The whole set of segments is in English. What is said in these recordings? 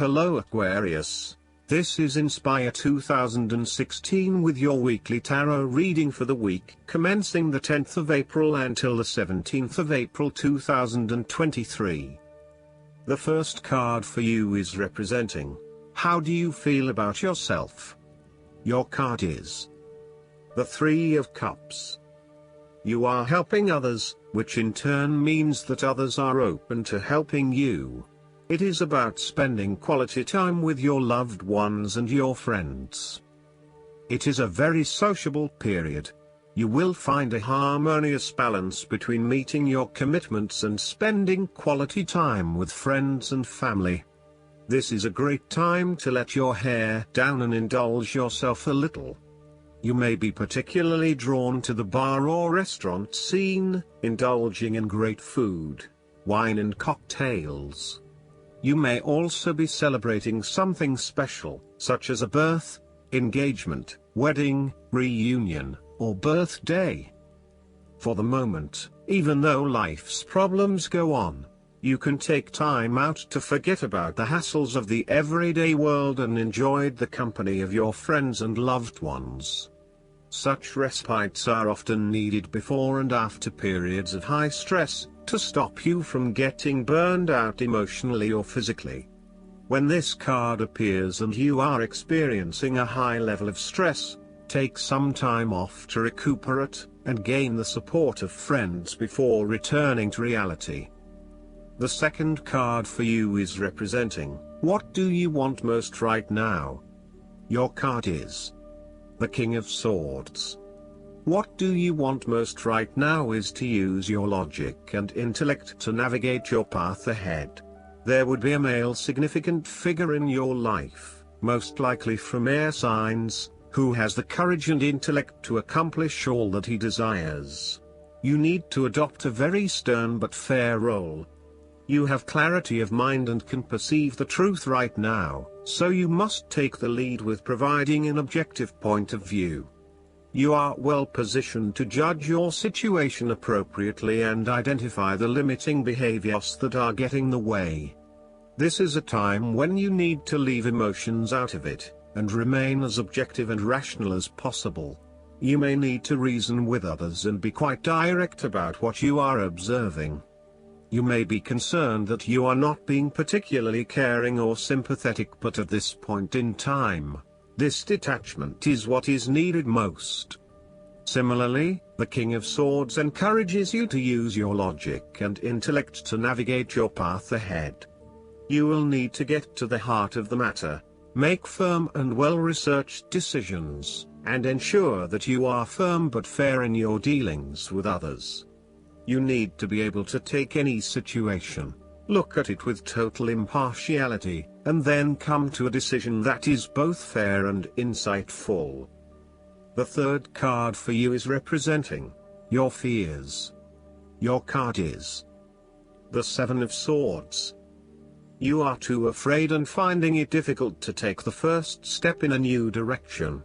Hello Aquarius, this is Inspire 2016 with your weekly tarot reading for the week commencing the 10th of April until the 17th of April 2023. The first card for you is representing, how do you feel about yourself? Your card is the Three of Cups. You are helping others, which in turn means that others are open to helping you. It is about spending quality time with your loved ones and your friends. It is a very sociable period. You will find a harmonious balance between meeting your commitments and spending quality time with friends and family. This is a great time to let your hair down and indulge yourself a little. You may be particularly drawn to the bar or restaurant scene, indulging in great food, wine and cocktails. You may also be celebrating something special, such as a birth, engagement, wedding, reunion, or birthday. For the moment, even though life's problems go on, you can take time out to forget about the hassles of the everyday world and enjoy the company of your friends and loved ones. Such respites are often needed before and after periods of high stress, to stop you from getting burned out emotionally or physically. When this card appears and you are experiencing a high level of stress, take some time off to recuperate, and gain the support of friends before returning to reality. The second card for you is representing, what do you want most right now? Your card is the King of Swords. What do you want most right now is to use your logic and intellect to navigate your path ahead. There would be a male significant figure in your life, most likely from air signs, who has the courage and intellect to accomplish all that he desires. You need to adopt a very stern but fair role. You have clarity of mind and can perceive the truth right now, so you must take the lead with providing an objective point of view. You are well positioned to judge your situation appropriately and identify the limiting behaviors that are getting in the way. This is a time when you need to leave emotions out of it, and remain as objective and rational as possible. You may need to reason with others and be quite direct about what you are observing. You may be concerned that you are not being particularly caring or sympathetic, but at this point in time, this detachment is what is needed most. Similarly, the King of Swords encourages you to use your logic and intellect to navigate your path ahead. You will need to get to the heart of the matter, make firm and well-researched decisions, and ensure that you are firm but fair in your dealings with others. You need to be able to take any situation, look at it with total impartiality, and then come to a decision that is both fair and insightful. The third card for you is representing your fears. Your card is the Seven of Swords. You are too afraid and finding it difficult to take the first step in a new direction.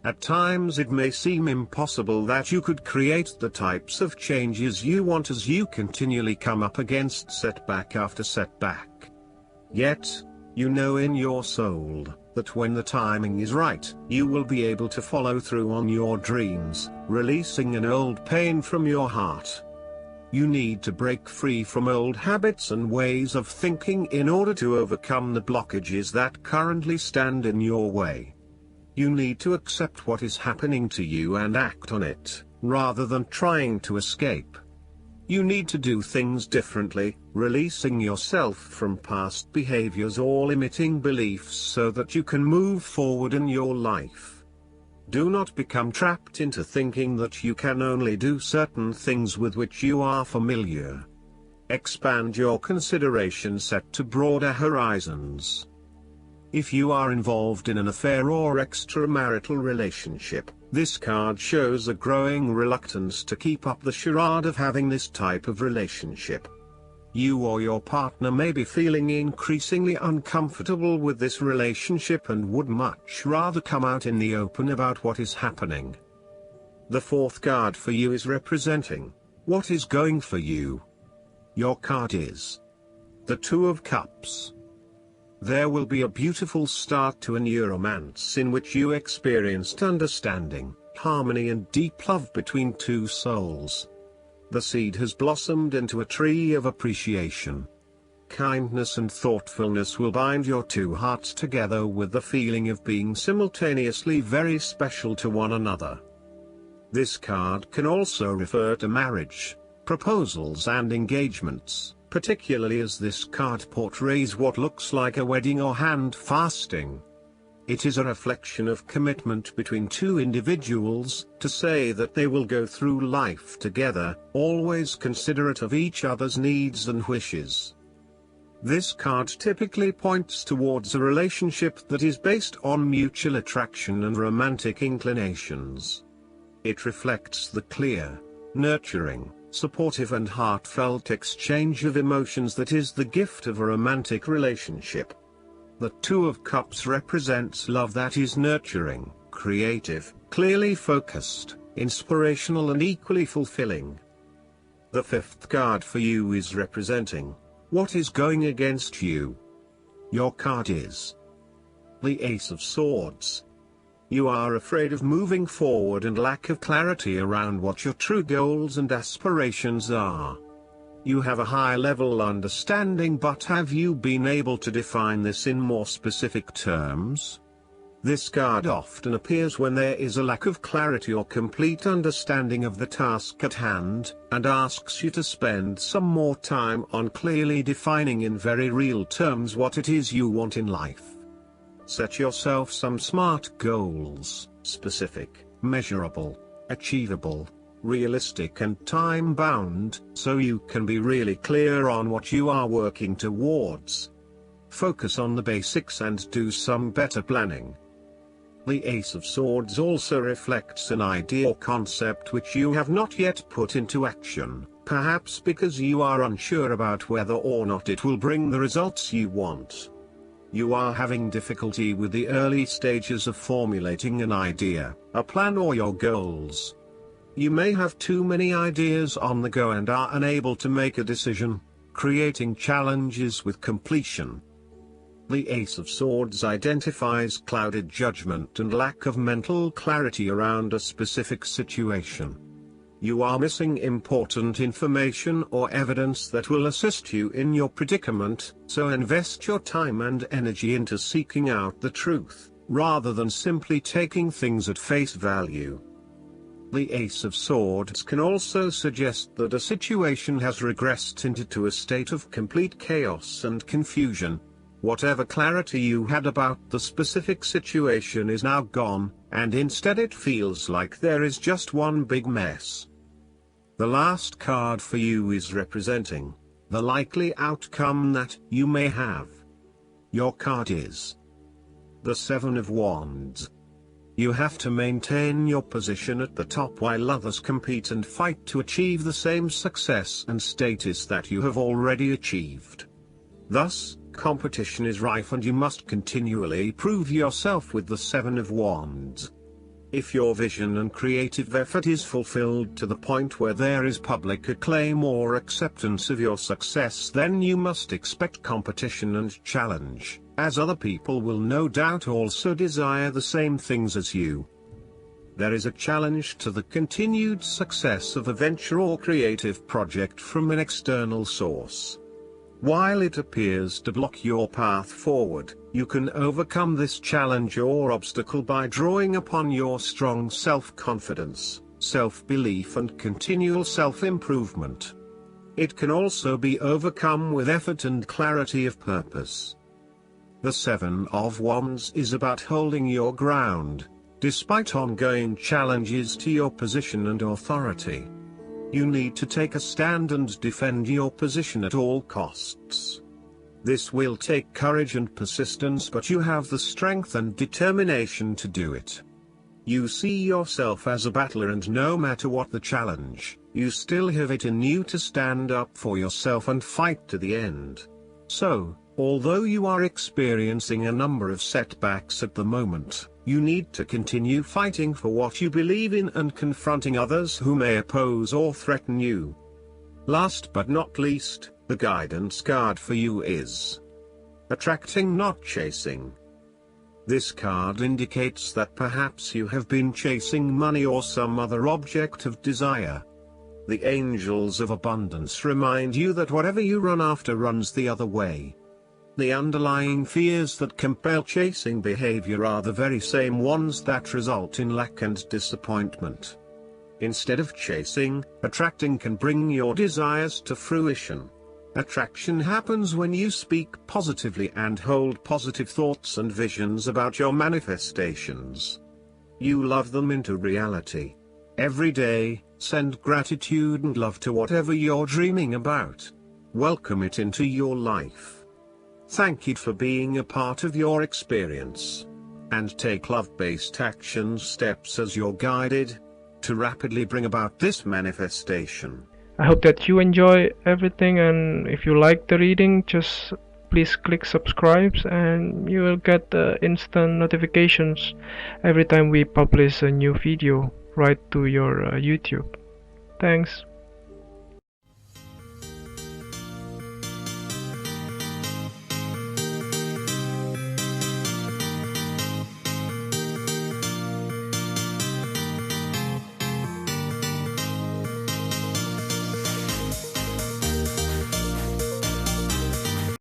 At times it may seem impossible that you could create the types of changes you want as you continually come up against setback after setback. Yet, you know in your soul, that when the timing is right, you will be able to follow through on your dreams, releasing an old pain from your heart. You need to break free from old habits and ways of thinking in order to overcome the blockages that currently stand in your way. You need to accept what is happening to you and act on it, rather than trying to escape. You need to do things differently, releasing yourself from past behaviors or limiting beliefs so that you can move forward in your life. Do not become trapped into thinking that you can only do certain things with which you are familiar. Expand your consideration set to broader horizons. If you are involved in an affair or extramarital relationship, this card shows a growing reluctance to keep up the charade of having this type of relationship. You or your partner may be feeling increasingly uncomfortable with this relationship and would much rather come out in the open about what is happening. The fourth card for you is representing what is going for you. Your card is the Two of Cups. There will be a beautiful start to a new romance in which you experienced understanding, harmony and deep love between two souls. The seed has blossomed into a tree of appreciation. Kindness and thoughtfulness will bind your two hearts together with the feeling of being simultaneously very special to one another. This card can also refer to marriage, proposals and engagements, particularly as this card portrays what looks like a wedding or hand fasting. It is a reflection of commitment between two individuals, to say that they will go through life together, always considerate of each other's needs and wishes. This card typically points towards a relationship that is based on mutual attraction and romantic inclinations. It reflects the clear, nurturing, supportive and heartfelt exchange of emotions that is the gift of a romantic relationship. The Two of Cups represents love that is nurturing, creative, clearly focused, inspirational and equally fulfilling. The fifth card for you is representing what is going against you. Your card is the Ace of Swords. You are afraid of moving forward and lack of clarity around what your true goals and aspirations are. You have a high-level understanding, but have you been able to define this in more specific terms? This card often appears when there is a lack of clarity or complete understanding of the task at hand, and asks you to spend some more time on clearly defining in very real terms what it is you want in life. Set yourself some SMART goals, specific, measurable, achievable, realistic and time-bound, so you can be really clear on what you are working towards. Focus on the basics and do some better planning. The Ace of Swords also reflects an idea or concept which you have not yet put into action, perhaps because you are unsure about whether or not it will bring the results you want. You are having difficulty with the early stages of formulating an idea, a plan or your goals. You may have too many ideas on the go and are unable to make a decision, creating challenges with completion. The Ace of Swords identifies clouded judgment and lack of mental clarity around a specific situation. You are missing important information or evidence that will assist you in your predicament, so invest your time and energy into seeking out the truth, rather than simply taking things at face value. The Ace of Swords can also suggest that a situation has regressed into a state of complete chaos and confusion. Whatever clarity you had about the specific situation is now gone, and instead it feels like there is just one big mess. The last card for you is representing the likely outcome that you may have. Your card is the Seven of Wands. You have to maintain your position at the top while others compete and fight to achieve the same success and status that you have already achieved. Thus, competition is rife and you must continually prove yourself with the Seven of Wands. If your vision and creative effort is fulfilled to the point where there is public acclaim or acceptance of your success, then you must expect competition and challenge, as other people will no doubt also desire the same things as you. There is a challenge to the continued success of a venture or creative project from an external source. While it appears to block your path forward, you can overcome this challenge or obstacle by drawing upon your strong self-confidence, self-belief and continual self-improvement. It can also be overcome with effort and clarity of purpose. The Seven of Wands is about holding your ground, despite ongoing challenges to your position and authority. You need to take a stand and defend your position at all costs. This will take courage and persistence, but you have the strength and determination to do it. You see yourself as a battler, and no matter what the challenge, you still have it in you to stand up for yourself and fight to the end. So, although you are experiencing a number of setbacks at the moment, you need to continue fighting for what you believe in and confronting others who may oppose or threaten you. Last but not least, the guidance card for you is Attracting, not chasing. This card indicates that perhaps you have been chasing money or some other object of desire. The angels of abundance remind you that whatever you run after runs the other way. The underlying fears that compel chasing behavior are the very same ones that result in lack and disappointment. Instead of chasing, attracting can bring your desires to fruition. Attraction happens when you speak positively and hold positive thoughts and visions about your manifestations. You love them into reality. Every day, send gratitude and love to whatever you're dreaming about. Welcome it into your life. Thank it for being a part of your experience. And take love-based action steps as you're guided to rapidly bring about this manifestation. I hope that you enjoy everything, and if you like the reading, just please click subscribe and you will get instant notifications every time we publish a new video right to your YouTube. Thanks.